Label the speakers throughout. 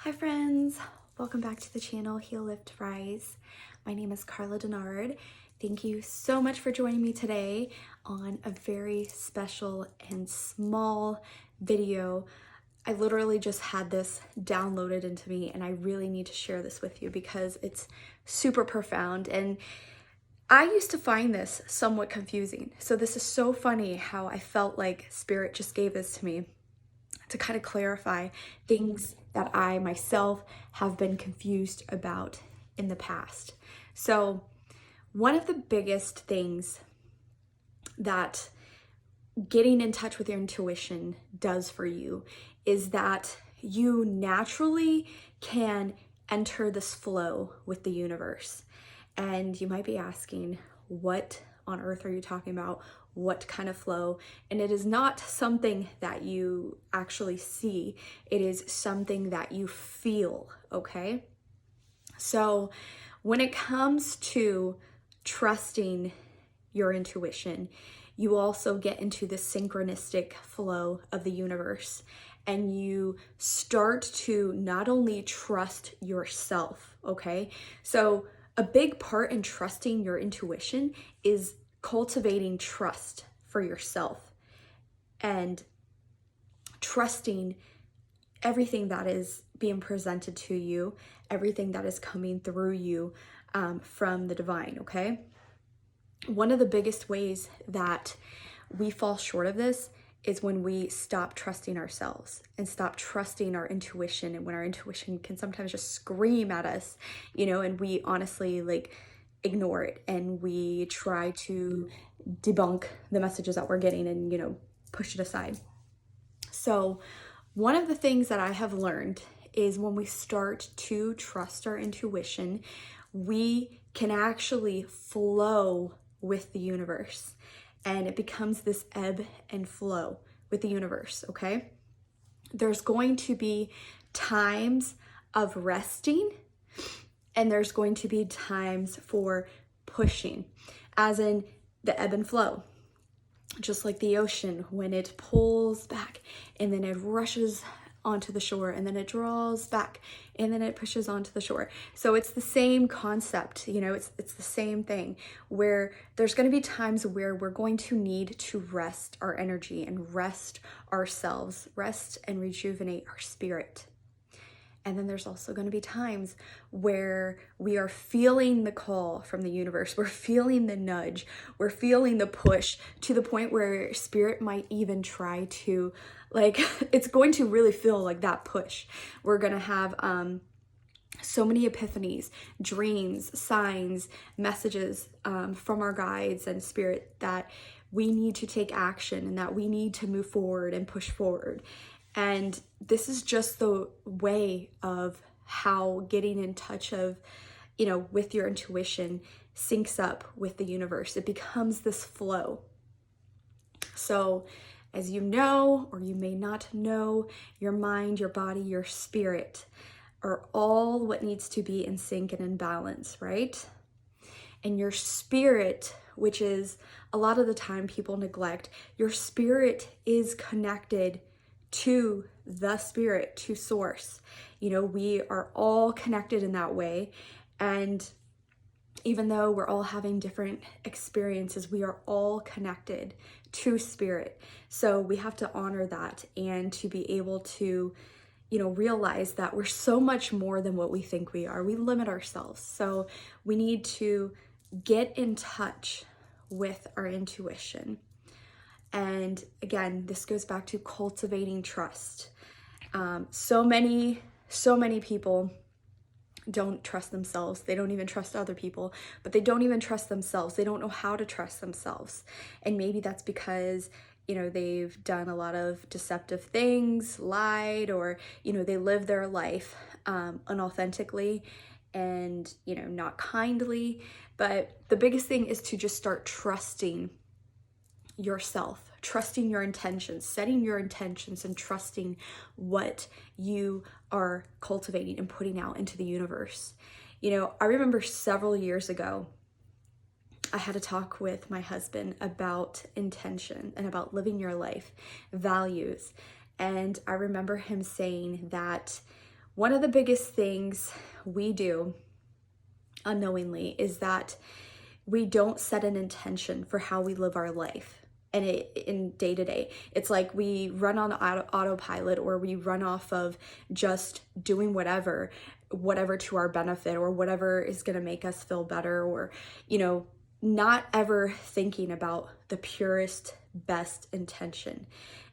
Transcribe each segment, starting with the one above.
Speaker 1: Hi friends, welcome back to the channel Heal, Lift, Rise. My name is Karla. Thank you so much for joining me today on a very special and small video. I literally just had this downloaded into me and I really need to share this with you because it's super profound, and I used to find this somewhat confusing. So this is so funny how I felt like Spirit just gave this to me to kind of clarify things that I myself have been confused about in the past. So one of the biggest things that getting in touch with your intuition does for you is that you naturally can enter this flow with the universe. And you might be asking, what on earth are you talking about? What kind of flow? And it is not something that you actually see. It is something that you feel, okay? So when it comes to trusting your intuition, you also get into the synchronistic flow of the universe, and you start to not only trust yourself, okay? So a big part in trusting your intuition is cultivating trust for yourself and trusting everything that is being presented to you, everything that is coming through you from the divine, okay? One of the biggest ways that we fall short of this is when we stop trusting ourselves and stop trusting our intuition, and when our intuition can sometimes just scream at us, and we honestly ignore it and we try to debunk the messages that we're getting and push it aside. So one of the things that I have learned is when we start to trust our intuition, we can actually flow with the universe, and it becomes this ebb and flow with the universe, okay? There's going to be times of resting, and there's going to be times for pushing, as in the ebb and flow. Just like the ocean, when it pulls back and then it rushes onto the shore, and then it draws back and then it pushes onto the shore. So it's the same concept, it's the same thing, where there's going to be times where we're going to need to rest our energy and rest ourselves, rest and rejuvenate our spirit. And then there's also going to be times where we are feeling the call from the universe. We're feeling the nudge. We're feeling the push to the point where spirit might even try to, it's going to really feel like that push. We're going to have so many epiphanies, dreams, signs, messages from our guides and spirit that we need to take action and that we need to move forward and push forward. And this is just the way of how getting in touch with your intuition syncs up with the universe. It becomes this flow. So as you know, or you may not know, your mind, your body, your spirit are all what needs to be in sync and in balance, right? And your spirit, which is a lot of the time people neglect, your spirit is connected to the spirit, to source. We are all connected in that way. And even though we're all having different experiences, we are all connected to spirit. So we have to honor that and to be able to, realize that we're so much more than what we think we are. We limit ourselves. So we need to get in touch with our intuition. And again, this goes back to cultivating trust. So many people don't trust themselves. They don't even trust other people, but they don't even trust themselves. They don't know how to trust themselves. And maybe that's because, they've done a lot of deceptive things, lied, or, they live their life unauthentically and, not kindly. But the biggest thing is to just start trusting yourself, trusting your intentions, setting your intentions and trusting what you are cultivating and putting out into the universe. I remember several years ago, I had a talk with my husband about intention and about living your life, values. And I remember him saying that one of the biggest things we do unknowingly is that we don't set an intention for how we live our life. And in day to day, it's like we run on autopilot, or we run off of just doing whatever to our benefit, or whatever is going to make us feel better, or, not ever thinking about the purest, best intention.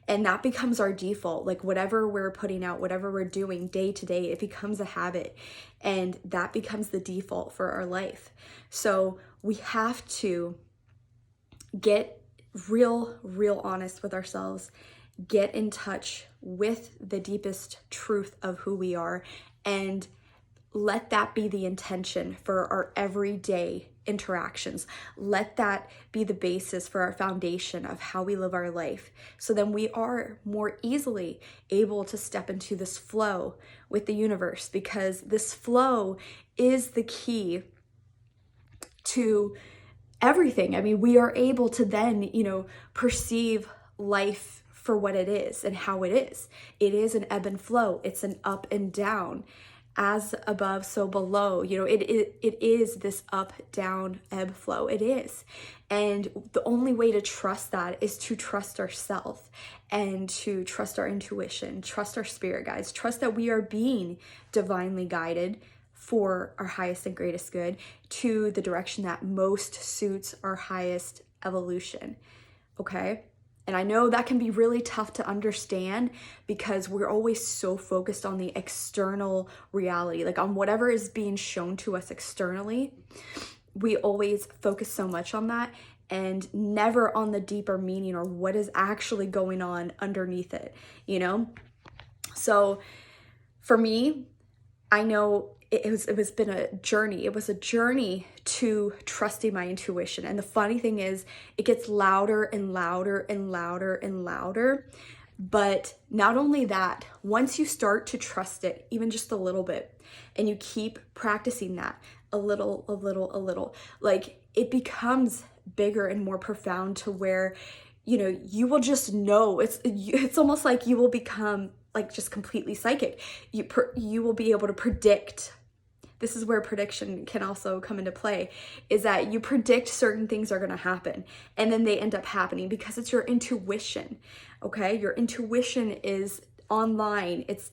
Speaker 1: And that becomes our default. Like whatever we're putting out, whatever we're doing day to day, it becomes a habit, and that becomes the default for our life. So we have to get real honest with ourselves, get in touch with the deepest truth of who we are, and let that be the intention for our everyday interactions. Let that be the basis for our foundation of how we live our life. So then we are more easily able to step into this flow with the universe, because this flow is the key to everything. I mean, we are able to then, perceive life for what it is and how it is. It is an ebb and flow. It's an up and down. As above, so below. It is this up, down, ebb, flow. It is. And the only way to trust that is to trust ourselves, and to trust our intuition, trust our spirit guides, trust that we are being divinely guided for our highest and greatest good, to the direction that most suits our highest evolution. Okay? And I know that can be really tough to understand, because we're always so focused on the external reality, like on whatever is being shown to us externally. We always focus so much on that, and never on the deeper meaning, or what is actually going on underneath it, So for me, I know it's been a journey. It was a journey to trusting my intuition. And the funny thing is, it gets louder and louder and louder and louder. But not only that, once you start to trust it, even just a little bit, and you keep practicing that a little, like it becomes bigger and more profound, to where, you will just know. It's almost like you will become like just completely psychic. You will be able to predict. This is where prediction can also come into play, is that you predict certain things are going to happen, and then they end up happening because it's your intuition. Okay? Your intuition is online. It's